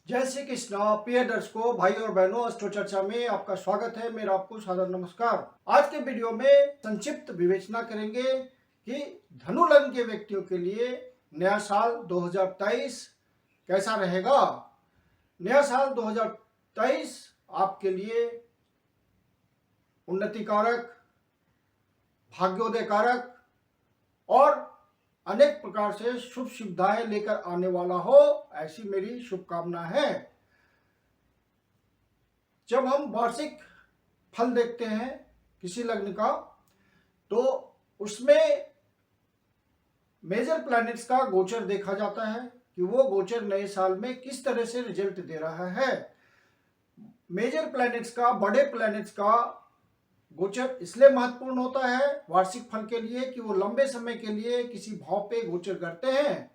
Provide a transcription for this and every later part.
जय श्री कृष्ण प्रिय दर्शकों, भाई और बहनों, अस्ट्रो चर्चा में आपका स्वागत है। मेरा आपको सादर नमस्कार। आज के वीडियो में संक्षिप्त विवेचना करेंगे कि धनु लग्न के व्यक्तियों के लिए नया साल 2023 कैसा रहेगा। नया साल 2023 आपके लिए उन्नति कारक, भाग्योदय कारक और अनेक प्रकार से शुभ सुविधाएं लेकर आने वाला हो, ऐसी मेरी शुभकामना है। जब हम वार्षिक फल देखते हैं किसी लग्न का, तो उसमें मेजर प्लैनेट्स का गोचर देखा जाता है कि वो गोचर नए साल में किस तरह से रिजल्ट दे रहा है। मेजर प्लैनेट्स का, बड़े प्लैनेट्स का गोचर इसलिए महत्वपूर्ण होता है वार्षिक फल के लिए कि वो लंबे समय के लिए किसी भाव पे गोचर करते हैं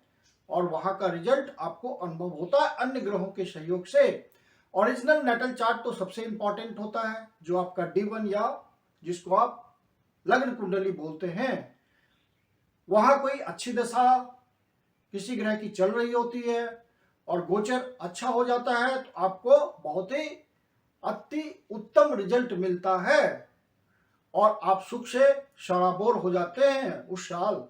और वहां का रिजल्ट आपको अनुभव होता है अन्य ग्रहों के सहयोग से। ओरिजिनल नेटल चार्ट तो सबसे इंपॉर्टेंट होता है, जो आपका D1 या जिसको आप लग्न कुंडली बोलते हैं। वहां कोई अच्छी दशा किसी ग्रह की चल रही होती है और गोचर अच्छा हो जाता है तो आपको बहुत ही अति उत्तम रिजल्ट मिलता है और आप सुख से सराबोर हो जाते हैं उस साल।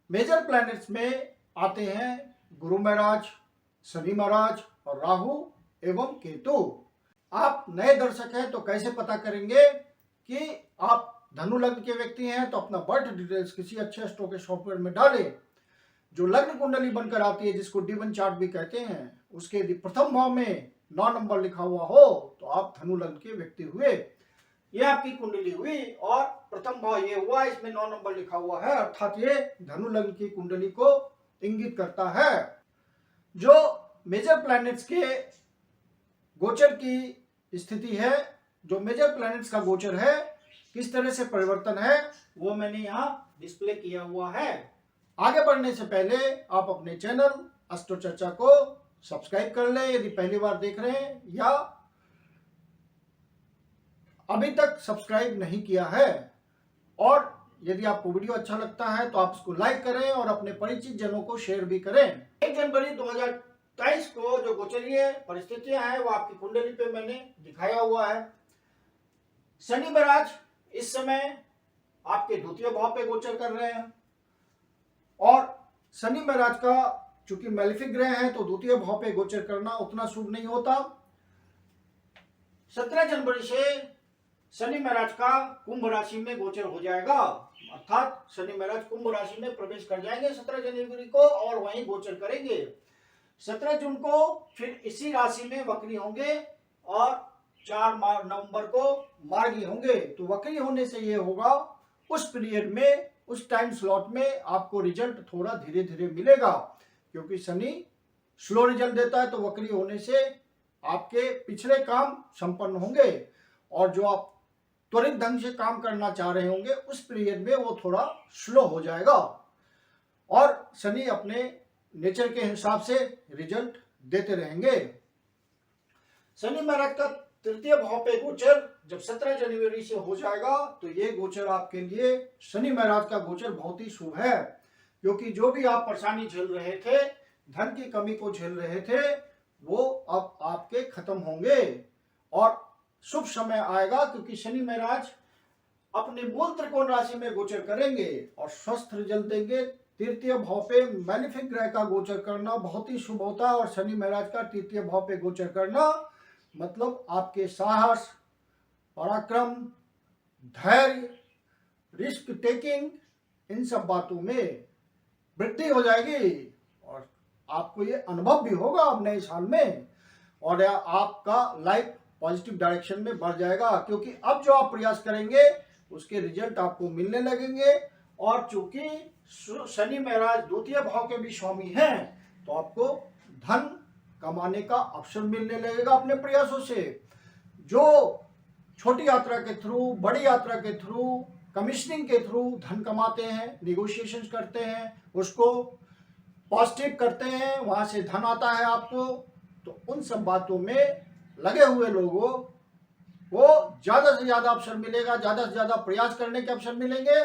मेजर प्लैनेट्स में आते हैं गुरु महाराज, शनि महाराज और राहु एवं केतु। आप नए दर्शक हैं तो कैसे पता करेंगे कि आप धनु लग्न के व्यक्ति हैं, तो अपना बर्थ डिटेल्स किसी अच्छे एस्ट्रो के सॉफ्टवेयर में डालें। जो लग्न कुंडली बनकर आती है, जिसको D1 चार्ट भी कहते हैं, उसके यदि प्रथम भाव में 9 नंबर लिखा हुआ हो तो आप धनु लग्न के व्यक्ति हुए। ये आपकी कुंडली हुई और प्रथम भाव ये हुआ, इसमें 9 नंबर लिखा हुआ है, अर्थात ये धनु लग्न की कुंडली को इंगित करता है। जो मेजर प्लैनेट्स के गोचर की स्थिति है, जो मेजर प्लैनेट्स का गोचर है, किस तरह से परिवर्तन है, वो मैंने यहाँ डिस्प्ले किया हुआ है। आगे बढ़ने से पहले आप अपने चैनल अस्ट्रो चर्चा को सब्सक्राइब कर लें यदि पहली बार देख रहे हैं, या अभी तक सब्सक्राइब नहीं किया है। और यदि आपको वीडियो अच्छा लगता है तो आप इसको लाइक करें और अपने परिचित जनों को शेयर भी करें। 1 जनवरी 2023 को जो गोचरीय परिस्थितियां हैं वो आपकी कुंडली पे मैंने दिखाया हुआ है। शनि महाराज इस समय आपके द्वितीय भाव पे गोचर कर रहे हैं और शनि महाराज का चूंकि मैलिफिक ग्रह है तो द्वितीय भाव पे गोचर करना उतना शुभ नहीं होता। 17 जनवरी से शनि महाराज का कुंभ राशि में गोचर हो जाएगा, अर्थात शनि महाराज कुंभ राशि में प्रवेश कर जाएंगे 17 जनवरी को और वहीं गोचर करेंगे। 17 जून को फिर इसी राशि में वक्री होंगे और 4 नवंबर को मार्गी होंगे। तो वक्री होने से ये होगा उस पीरियड में, उस टाइम स्लॉट में आपको रिजल्ट थोड़ा धीरे धीरे मिलेगा, क्योंकि शनि स्लो रिजल्ट देता है। तो वक्री होने से आपके पिछले काम संपन्न होंगे और जो आप त्वरित ढंग से काम करना चाह रहे होंगे उस पीरियड में वो थोड़ा स्लो हो जाएगा और शनि अपने नेचर के हिसाब से रिजल्ट देते रहेंगे। शनि महाराज का तृतीय भाव पे गोचर जब 17 जनवरी से हो जाएगा तो ये गोचर आपके लिए, शनि महाराज का गोचर बहुत ही शुभ है, क्योंकि जो भी आप परेशानी झेल रहे थे, धन की कमी को झेल रहे थे, वो अब आपके खत्म होंगे और शुभ समय आएगा, क्योंकि शनि महाराज अपने मूल त्रिकोण राशि में गोचर करेंगे और स्वस्थ रिजल्ट देंगे। तृतीय भाव पे मैलिफिक ग्रह का गोचर करना बहुत ही शुभ होता है और शनि महाराज का तृतीय भाव पे गोचर करना मतलब आपके साहस, पराक्रम, धैर्य, रिस्क टेकिंग, इन सब बातों में वृद्धि हो जाएगी और आपको ये अनुभव भी होगा अब नए साल में, और आपका लाइफ पॉजिटिव डायरेक्शन में बढ़ जाएगा, क्योंकि अब जो आप प्रयास करेंगे उसके रिजल्ट आपको मिलने लगेंगे। और चूंकि शनि महाराज द्वितीय भाव के भी स्वामी हैं तो आपको धन कमाने का अवसर मिलने लगेगा अपने प्रयासों से। जो छोटी यात्रा के थ्रू, बड़ी यात्रा के थ्रू, कमीशनिंग के थ्रू धन कमाते हैं, निगोशिएशन करते हैं, उसको पॉजिटिव करते हैं, वहां से धन आता है आपको, तो उन सब बातों में लगे हुए लोगों को ज्यादा से ज्यादा अवसर मिलेगा, ज्यादा से ज्यादा प्रयास करने के अवसर मिलेंगे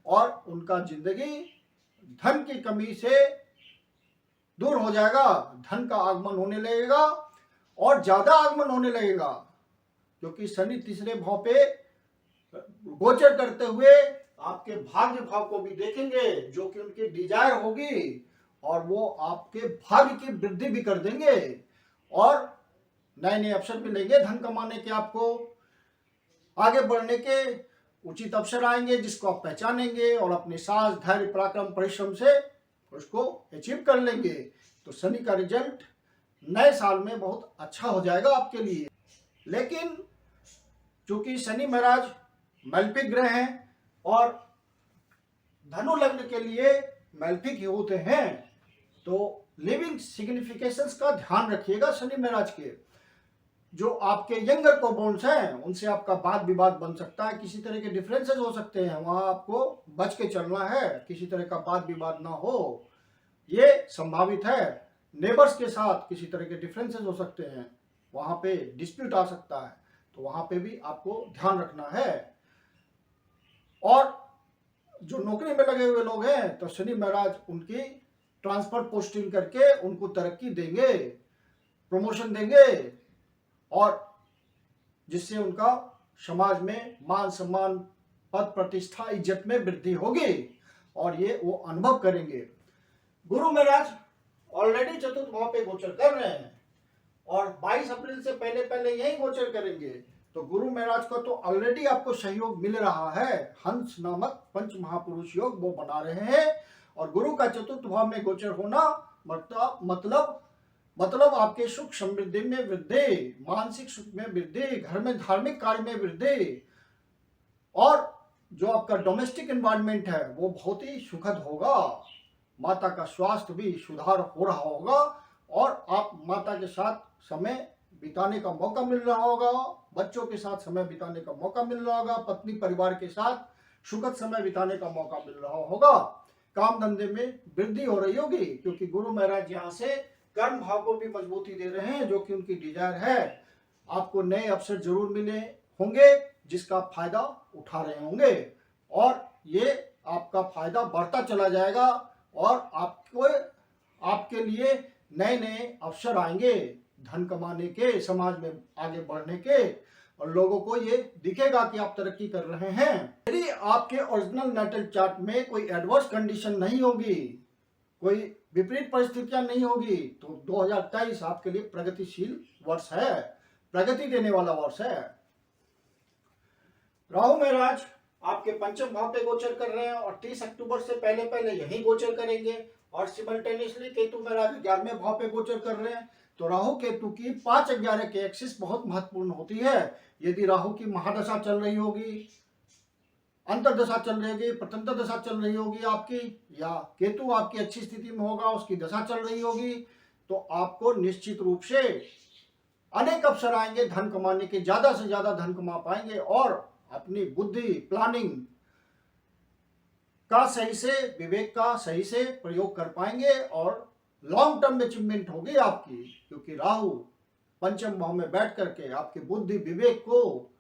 और उनका जिंदगी धन की कमी से दूर हो जाएगा, धन का आगमन होने लगेगा और ज्यादा आगमन होने लगेगा, क्योंकि शनि तीसरे भाव पे गोचर करते हुए आपके भाग्य भाव को भी देखेंगे, जो कि उनकी डिजायर होगी, और वो आपके भाग्य की वृद्धि भी कर देंगे और नए नए अवसर मिलेंगे धन कमाने के, आपको आगे बढ़ने के उचित अवसर आएंगे, जिसको आप पहचानेंगे और अपने साहस, धैर्य, पराक्रम, परिश्रम से उसको अचीव कर लेंगे। तो शनि का रिजल्ट नए साल में बहुत अच्छा हो जाएगा आपके लिए। लेकिन चूंकि शनि महाराज मैल्फिक ग्रह हैं और धनु लग्न के लिए मैल्फिक ही होते हैं, तो लिविंग सिग्निफिकेशंस का ध्यान रखिएगा शनि महाराज के। जो आपके यंगर कोबोन्स हैं उनसे आपका वाद विवाद बन सकता है, किसी तरह के डिफरेंसेस हो सकते हैं, वहां आपको बच के चलना है, किसी तरह का वाद विवाद ना हो, ये संभावित है। नेबर्स के साथ किसी तरह के डिफरेंसेस हो सकते हैं, वहां पे डिस्प्यूट आ सकता है, तो वहां पे भी आपको ध्यान रखना है। और जो नौकरी में लगे हुए लोग हैं तो शनि महाराज उनकी ट्रांसफर पोस्टिंग करके उनको तरक्की देंगे, प्रमोशन देंगे, और जिससे उनका समाज में मान सम्मान, पद प्रतिष्ठा, इज्जत में वृद्धि होगी और ये वो अनुभव करेंगे। गुरु महाराज ऑलरेडी चतुर्थ भाव पे गोचर कर रहे हैं और 22 अप्रैल से पहले पहले यही गोचर करेंगे, तो गुरु महाराज को तो ऑलरेडी आपको सहयोग मिल रहा है। हंस नामक पंच महापुरुष योग वो बना रहे हैं, और गुरु का चतुर्थ भाव में गोचर होना मतलब आपके सुख समृद्धि में वृद्धि, मानसिक सुख में वृद्धि, घर में धार्मिक कार्य में वृद्धि, और जो आपका डोमेस्टिक एनवायरनमेंट है वो बहुत ही सुखद होगा। माता का स्वास्थ्य भी सुधार हो रहा होगा और आप माता के साथ समय बिताने का मौका मिल रहा होगा, बच्चों के साथ समय बिताने का मौका मिल रहा होगा, पत्नी परिवार के साथ सुखद समय बिताने का मौका मिल रहा होगा। काम धंधे में वृद्धि हो रही होगी, क्योंकि गुरु महाराज यहाँ से कर्म भाव को भी मजबूती दे रहे हैं, जो कि उनकी डिजायर है। आपको नए अवसर जरूर मिले होंगे जिसका आप फायदा उठा रहे होंगे, और ये आपका फायदा बढ़ता चला जाएगा और आपके लिए नए नए अवसर आएंगे धन कमाने के, समाज में आगे बढ़ने के, और लोगों को ये दिखेगा कि आप तरक्की कर रहे हैं। यदि आपके ओरिजिनल नेटल चार्ट में कोई एडवर्स कंडीशन नहीं होगी, कोई विपरीत परिस्थितियां नहीं होगी, तो 2023 आपके लिए प्रगतिशील वर्ष है, प्रगति देने वाला वर्ष है। राहु महाराज आपके पंचम भाव पे गोचर कर रहे हैं और 30 अक्टूबर से पहले पहले यही गोचर करेंगे, और सिमल्टेनियसली केतु महाराज 11वें भाव पे गोचर कर रहे हैं। तो राहु केतु की 5-11 के एक्सिस बहुत महत्वपूर्ण होती है। यदि राहु की महादशा चल रही होगी, अंतरदशा चल रही होगी, प्रतंत्र दशा चल रही होगी आपकी, या केतु आपकी अच्छी स्थिति में होगा, उसकी दशा चल रही होगी, तो आपको निश्चित रूप से अनेक अवसर आएंगे धन कमाने के, ज्यादा से ज्यादा धन कमा पाएंगे और अपनी बुद्धि, प्लानिंग का सही से, विवेक का सही से प्रयोग कर पाएंगे और लॉन्ग टर्म अचीवमेंट होगी आपकी, क्योंकि राहु पंचम भाव में बैठ करके आपकी बुद्धि, विवेक को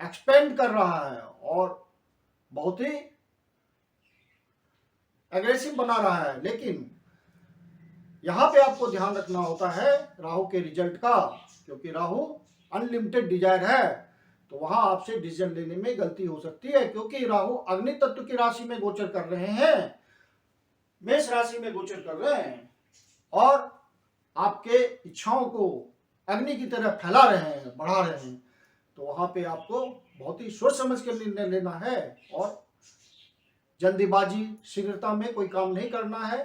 एक्सपेंड कर रहा है और बहुत ही एग्रेसिव बना रहा है। लेकिन यहां पे आपको ध्यान रखना होता है राहु के रिजल्ट का, क्योंकि राहु अनलिमिटेड डिजायर है, तो वहां आपसे डिसीजन लेने में गलती हो सकती है, क्योंकि राहु अग्नि तत्व की राशि में गोचर कर रहे हैं, मेष राशि में गोचर कर रहे हैं, और आपके इच्छाओं को अग्नि की तरह फैला रहे हैं, बढ़ा रहे हैं। तो वहां पे आपको बहुत ही सोच समझ के निर्णय लेना है और जल्दीबाजी, शीघ्रता में कोई काम नहीं करना है।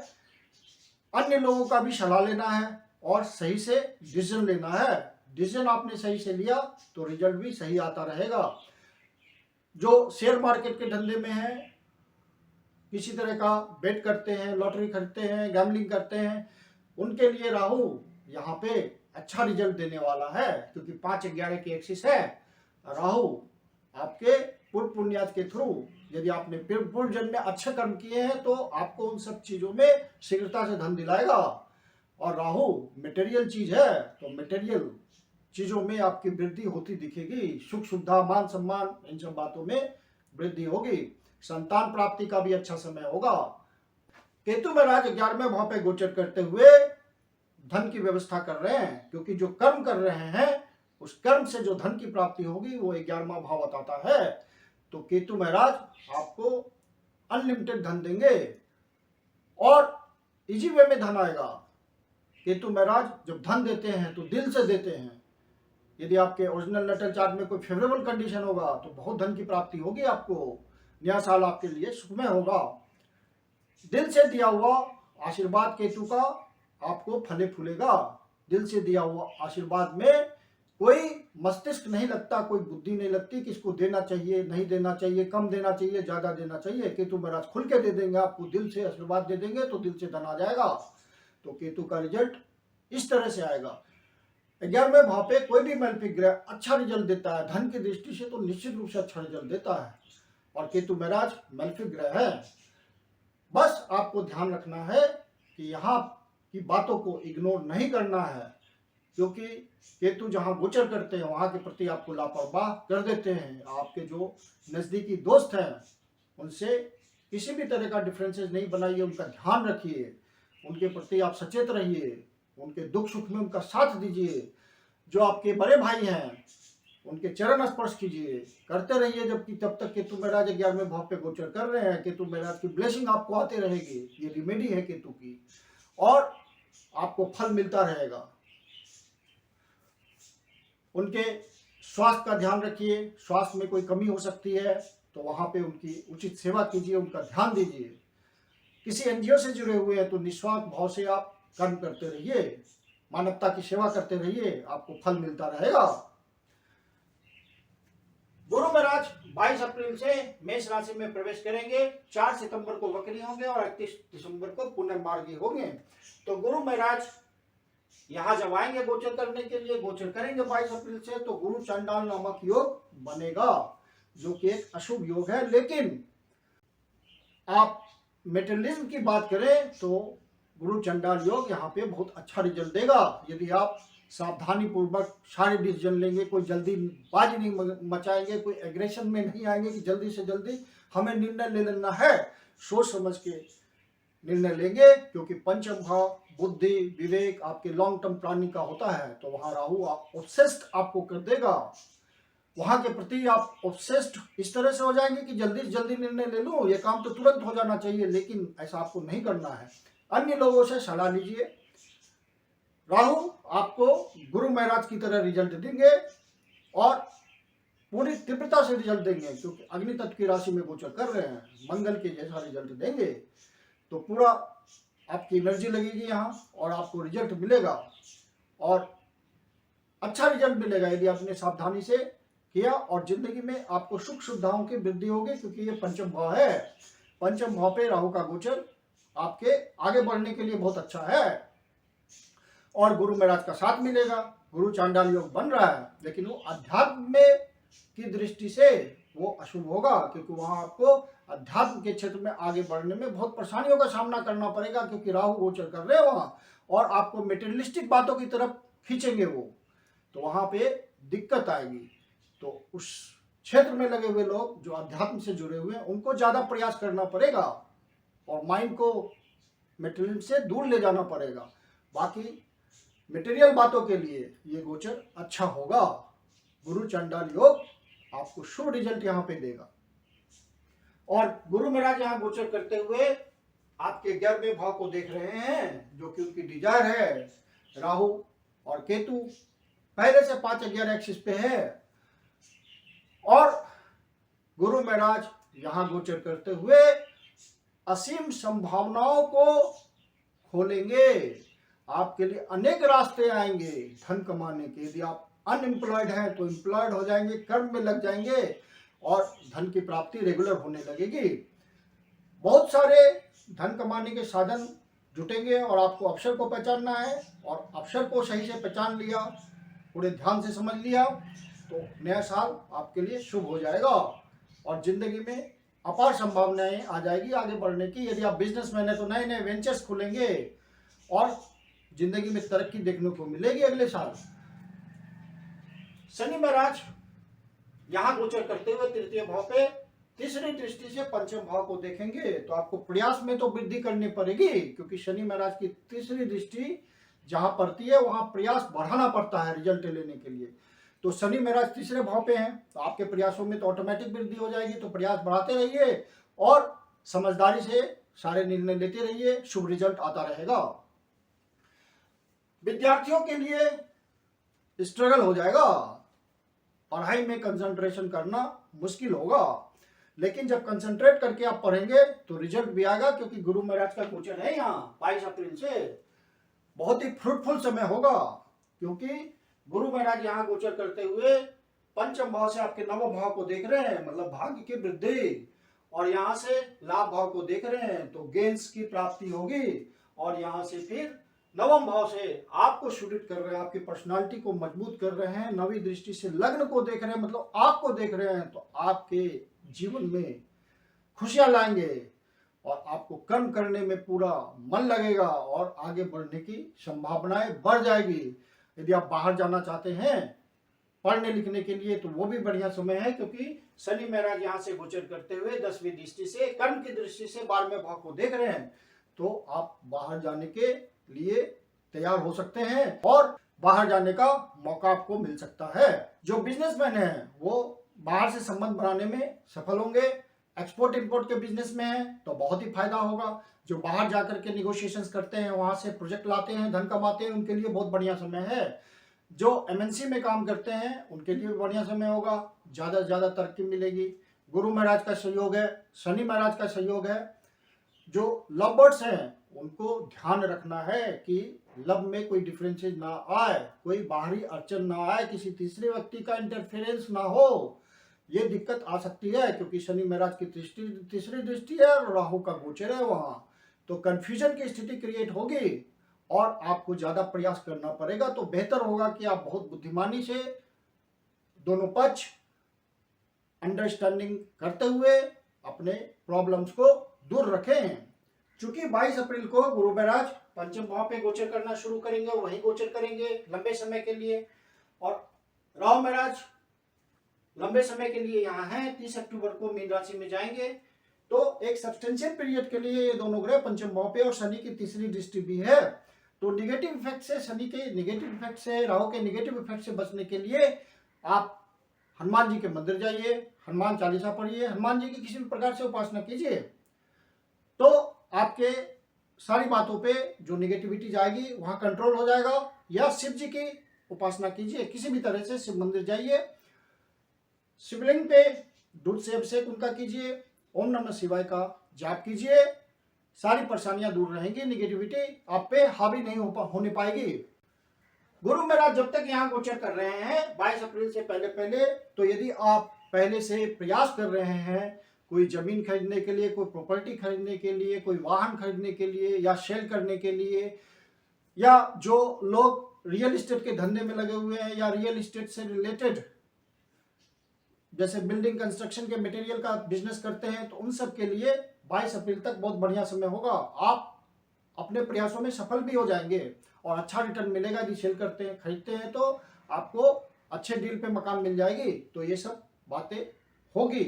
अन्य लोगों का भी सलाह लेना है और सही से डिसीजन लेना है। डिसीजन आपने सही से लिया तो रिजल्ट भी सही आता रहेगा। जो शेयर मार्केट के धंधे में है, किसी तरह का बेट करते हैं, लॉटरी खरीदते हैं, गैम्बलिंग करते हैं, उनके लिए राहु यहाँ पे अच्छा रिजल्ट देने वाला है, क्योंकि 5-11 की एक्सिस है। राहु आपके पूर्व पुण्यात के थ्रू, यदि आपने पूर्व जन्म में अच्छे कर्म किए हैं तो आपको उन सब चीजों में शीघ्रता से धन दिलाएगा। और राहु मटेरियल चीज है, तो मटेरियल चीजों में आपकी वृद्धि होती दिखेगी, सुख सुविधा, मान सम्मान, इन सब बातों में वृद्धि होगी। संतान प्राप्ति का भी अच्छा समय होगा। केतु महाराज 11वें भाव पे गोचर करते हुए धन की व्यवस्था कर रहे हैं, क्योंकि जो कर्म कर रहे हैं उस कर्म से जो धन की प्राप्ति होगी वो 11वां भाव बताता है। तो केतु महाराज आपको अनलिमिटेड धन देंगे और इजी वे में धन आएगा। केतु महाराज जब धन देते हैं तो दिल से देते हैं। यदि आपके ओरिजिनल नेटल चार्ट में कोई फेवरेबल कंडीशन होगा तो बहुत धन की प्राप्ति होगी आपको। नया साल आपके लिए सुखमय होगा। दिल से दिया हुआ आशीर्वाद केतु का आपको फले फूलेगा। दिल से दिया हुआ आशीर्वाद में कोई मस्तिष्क नहीं लगता, कोई बुद्धि नहीं लगती किसको देना चाहिए नहीं देना चाहिए, कम देना चाहिए ज्यादा देना चाहिए। केतु महाराज खुल के दे देंगे आपको, दिल से आशीर्वाद दे देंगे तो दिल से धन आ जाएगा। तो केतु का रिजल्ट इस तरह से आएगा। 11वें भाव पे कोई भी मैल्फिक ग्रह अच्छा रिजल्ट देता है, धन की दृष्टि से तो निश्चित रूप से अच्छा रिजल्ट देता है। और केतु महाराज मैल्फिक ग्रह है। बस आपको ध्यान रखना है कि यहाँ की बातों को इग्नोर नहीं करना है, क्योंकि केतु जहां गोचर करते हैं वहां के प्रति आपको लापरवाह कर देते हैं। आपके जो नजदीकी दोस्त हैं उनसे किसी भी तरह का डिफरेंसेस नहीं बनाइए, उनका ध्यान रखिए, उनके प्रति आप सचेत रहिए, उनके दुख सुख में उनका साथ दीजिए। जो आपके बड़े भाई हैं उनके चरण स्पर्श कीजिए, करते रहिए जबकि तब तक केतु महाराज 11वें भाव पे गोचर कर रहे हैं। केतु महाराज की ब्लेसिंग आपको आते रहेगी, ये रिमेडी है केतु की, और आपको फल मिलता रहेगा। उनके स्वास्थ्य का ध्यान रखिए, स्वास्थ्य में कोई कमी हो सकती है तो वहां पे उनकी उचित सेवा कीजिए, उनका ध्यान दीजिए। किसी एनजीओ से जुड़े हुए हैं तो निस्वार्थ भाव से आप कर्म करते रहिए, मानवता की सेवा करते रहिए, आपको फल मिलता रहेगा। गुरु महाराज 22 अप्रैल से मेष राशि में प्रवेश करेंगे। 4 सितंबर को वक्री होंगे और 31 दिसंबर को पुण्य मार्गी होंगे। तो गुरु महाराज यहाँ जब आएंगे गोचर करने के लिए, गोचर करेंगे 22 अप्रैल से, तो गुरु चंडाल नामक योग बनेगा, जो कि एक अशुभ योग है। लेकिन आप मेटेरियलिज्म की बात करें तो गुरु चंडाल योग यहाँ पे बहुत अच्छा रिजल्ट देगा, यदि आप सावधानी पूर्वक सारे डिसीजन लेंगे, कोई जल्दीबाजी नहीं मचाएंगे, कोई एग्रेशन में नहीं आएंगे कि जल्दी से जल्दी हमें निर्णय ले लेना है। सोच समझ के निर्णय लेंगे, क्योंकि पंचम भाव बुद्धि विवेक आपके लॉन्ग टर्म प्लानिंग का होता है। तो वहां राहु ऑब्सेस्ड आपको कर देगा, वहां के प्रति आप ऑब्सेस्ड इस तरह से हो जाएंगे कि जल्दी से जल्दी निर्णय ले लूं, ये काम तो तुरंत हो जाना चाहिए, लेकिन ऐसा आपको नहीं करना है। अन्य लोगों से सलाह लीजिए। राहु आपको गुरु महाराज की तरह रिजल्ट देंगे और पूरी तीव्रता से रिजल्ट देंगे, क्योंकि अग्नि तत्व की राशि में गोचर कर रहे हैं, मंगल के जैसा रिजल्ट देंगे। तो पूरा आपकी एनर्जी लगेगी यहाँ और आपको रिजल्ट मिलेगा, और अच्छा रिजल्ट मिलेगा यदि आपने सावधानी से किया, और जिंदगी में आपको सुख सुविधाओं की वृद्धि होगी, क्योंकि ये पंचम भाव है। पंचम भाव पे राहु का गोचर आपके आगे बढ़ने के लिए बहुत अच्छा है, और गुरु महाराज का साथ मिलेगा। गुरु चांडाल योग बन रहा है, लेकिन वो अध्यात्म में की दृष्टि से वो अशुभ होगा, क्योंकि वहां आपको अध्यात्म के क्षेत्र में आगे बढ़ने में बहुत परेशानियों का सामना करना पड़ेगा, क्योंकि राहु गोचर कर रहे हैं वहां, और आपको मेटेरियलिस्टिक बातों की तरफ खींचेंगे वो, तो वहां पे दिक्कत आएगी। तो उस क्षेत्र में लगे हुए लोग जो अध्यात्म से जुड़े हुए हैं उनको ज्यादा प्रयास करना पड़ेगा, और माइंड को मेटेरियल से दूर ले जाना पड़ेगा। बाकी मटेरियल बातों के लिए ये गोचर अच्छा होगा। गुरु चंडाल योग आपको शुभ रिजल्ट यहाँ पे देगा। और गुरु महाराज यहाँ गोचर करते हुए आपके 11वें भाव को देख रहे हैं, जो कि उनकी डिजायर है। राहु और केतु पहले से 5-11 एक्सिस पे है, और गुरु महाराज यहाँ गोचर करते हुए असीम संभावनाओं को खोलेंगे। आपके लिए अनेक रास्ते आएंगे धन कमाने के। यदि आप अनएम्प्लॉयड हैं तो एम्प्लॉयड हो जाएंगे, कर्म में लग जाएंगे, और धन की प्राप्ति रेगुलर होने लगेगी। बहुत सारे धन कमाने के साधन जुटेंगे, और आपको अवसर को पहचानना है, और अवसर को सही से पहचान लिया, पूरे ध्यान से समझ लिया, तो नया साल आपके लिए शुभ हो जाएगा, और जिंदगी में अपार संभावनाएं आ जाएगी आगे बढ़ने की। यदि आप बिजनेसमैन है तो नए नए वेंचर्स खुलेंगे, और जिंदगी में तरक्की देखने को मिलेगी अगले साल। शनि महाराज यहां गोचर करते हुए तृतीय भाव पे तीसरी दृष्टि से पंचम भाव को देखेंगे, तो आपको प्रयास में तो वृद्धि करनी पड़ेगी, क्योंकि शनि महाराज की तीसरी दृष्टि जहां पड़ती है वहां प्रयास बढ़ाना पड़ता है रिजल्ट लेने के लिए। तो शनि महाराज तीसरे भाव पे हैं, तो आपके प्रयासों में तो ऑटोमेटिक वृद्धि हो जाएगी। तो प्रयास बढ़ाते रहिए और समझदारी से सारे निर्णय लेते रहिए, शुभ रिजल्ट आता रहेगा। विद्यार्थियों के लिए स्ट्रगल हो जाएगा, पढ़ाई में कंसंट्रेशन करना मुश्किल होगा, लेकिन जब कंसंट्रेट करके आप पढ़ेंगे तो रिजल्ट भी आएगा, क्योंकि गुरु महाराज का गोचर है यहाँ 22 अप्रैल से। बहुत ही फ्रूटफुल समय होगा, क्योंकि गुरु महाराज यहाँ गोचर करते हुए पंचम भाव से आपके नवम भाव को देख रहे हैं, मतलब भाग्य की वृद्धि, और यहाँ से लाभ भाव को देख रहे हैं, तो गेंस की प्राप्ति होगी। और यहाँ से फिर नवम भाव से आपको सुदृढ़ कर रहे हैं, आपकी पर्सनालिटी को मजबूत कर रहे हैं। नवी दृष्टि से लग्न को देख रहे हैं, मतलब आपको देख रहे हैं, तो आपके जीवन में खुशियां लाएंगे और आपको कर्म करने में पूरा मन लगेगा और आगे बढ़ने की संभावनाएं बढ़ जाएगी। यदि आप बाहर जाना चाहते हैं पढ़ने लिखने के लिए तो वो भी बढ़िया समय है, क्योंकि शनि महाराज यहाँ से गोचर करते हुए 10वीं दृष्टि से, कर्म की दृष्टि से 12वें भाव को देख रहे हैं। तो आप बाहर जाने के लिए तैयार हो सकते हैं और बाहर जाने का मौका आपको मिल सकता है। जो बिजनेसमैन है वो बाहर से संबंध बनाने में सफल होंगे। एक्सपोर्ट इंपोर्ट के बिजनेस में है तो बहुत ही फायदा होगा। जो बाहर जाकर के निगोशिएशंस करते हैं, वहां से प्रोजेक्ट लाते हैं, धन कमाते हैं, उनके लिए बहुत बढ़िया समय है। जो एमएनसी में काम करते हैं उनके लिए भी बढ़िया समय होगा, ज्यादा से ज्यादा तरक्की मिलेगी। गुरु महाराज का सहयोग है, शनि महाराज का सहयोग है। जो लव बर्ड्स हैं उनको ध्यान रखना है कि लव में कोई डिफरेंसेस ना आए, कोई बाहरी अड़चन ना आए, किसी तीसरे व्यक्ति का इंटरफेरेंस ना हो, ये दिक्कत आ सकती है, क्योंकि शनि महाराज की तीसरी दृष्टि है और राहु का गोचर है वहां, तो कंफ्यूजन की स्थिति क्रिएट होगी और आपको ज्यादा प्रयास करना पड़ेगा। तो बेहतर होगा कि आप बहुत बुद्धिमानी से दोनों पक्ष अंडरस्टैंडिंग करते हुए अपने प्रॉब्लम्स को दूर रखें। चूंकि 22 अप्रैल को गुरु महाराज पंचम भाव पे गोचर करना शुरू करेंगे और वहीं गोचर करेंगे लंबे समय के लिए, और राहु महाराज लंबे समय के लिए यहाँ हैं, 30 अक्टूबर को मीन राशि में जाएंगे। तो एक सब्सटेंशियल पीरियड के लिए ये दोनों ग्रह पंचम भाव पे, और शनि की तीसरी दृष्टि भी है। तो निगेटिव इफेक्ट से, शनि के निगेटिव इफेक्ट से, राहु के निगेटिव इफेक्ट से बचने के लिए आप हनुमान जी के मंदिर जाइए, हनुमान चालीसा पढ़िए, हनुमान जी की किसी भी प्रकार से उपासना कीजिए, तो आपके सारी बातों पे जो निगेटिविटी जाएगी वहां कंट्रोल हो जाएगा। या शिव जी की उपासना कीजिए, किसी भी तरह से शिव मंदिर जाइए, शिवलिंग पे दूध से अभिषेक उनका कीजिए, ओम नमः शिवाय का जाप कीजिए, सारी परेशानियां दूर रहेंगी, निगेटिविटी आप पे हावी नहीं होने पाएगी। गुरु महाराज जब तक यहाँ गोचर कर रहे हैं 22 अप्रैल से पहले पहले, तो यदि आप पहले से प्रयास कर रहे हैं कोई जमीन खरीदने के लिए, कोई प्रॉपर्टी खरीदने के लिए, कोई वाहन खरीदने के लिए या सेल करने के लिए, या जो लोग रियल एस्टेट के धंधे में लगे हुए हैं या रियल एस्टेट से रिलेटेड जैसे बिल्डिंग कंस्ट्रक्शन के मटेरियल का बिजनेस करते हैं, तो उन सब के लिए 22 अप्रैल तक बहुत बढ़िया समय होगा। आप अपने प्रयासों में सफल भी हो जाएंगे और अच्छा रिटर्न मिलेगा। यदि सेल करते हैं, खरीदते हैं, तो आपको अच्छे डील पे मकान मिल जाएगी। तो ये सब बातें होगी।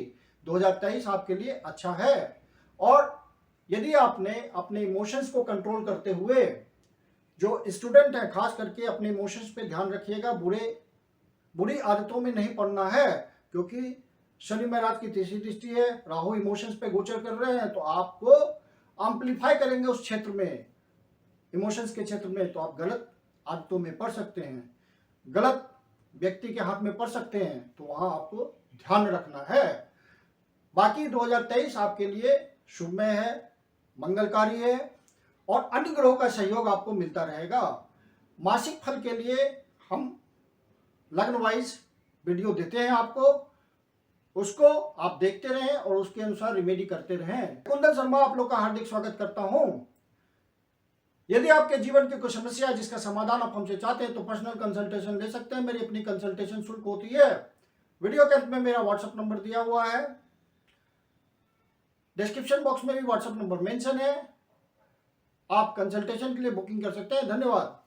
2023 आपके लिए अच्छा है। और यदि आपने अपने इमोशंस को कंट्रोल करते हुए, जो स्टूडेंट है खास करके अपने इमोशंस पे ध्यान रखिएगा, बुरी आदतों में नहीं पड़ना है, क्योंकि शनि महाराज की तीसरी दृष्टि है, राहु इमोशंस पे गोचर कर रहे हैं, तो आपको एम्पलीफाई करेंगे उस क्षेत्र में, इमोशंस के क्षेत्र में, तो आप गलत आदतों में पड़ सकते हैं, गलत व्यक्ति के हाथ में पड़ सकते हैं। तो वहां आपको ध्यान रखना है। बाकी 2023 आपके लिए शुभमय है, मंगलकारी है और अन्य ग्रहों का सहयोग आपको मिलता रहेगा। मासिक फल के लिए हम लग्न वाइज वीडियो देते हैं आपको, उसको आप देखते रहें और उसके अनुसार रिमेडी करते रहें। कुंदन शर्मा आप लोग का हार्दिक स्वागत करता हूं। यदि आपके जीवन की कोई समस्या है जिसका समाधान आप हमसे चाहते हैं तो पर्सनल कंसल्टेशन ले सकते हैं। मेरी अपनी कंसल्टेशन शुल्क होती है। वीडियो के अंत में मेरा व्हाट्सएप नंबर दिया हुआ है, डिस्क्रिप्शन बॉक्स में भी व्हाट्सएप नंबर मेंशन है। आप कंसल्टेशन के लिए बुकिंग कर सकते हैं। धन्यवाद।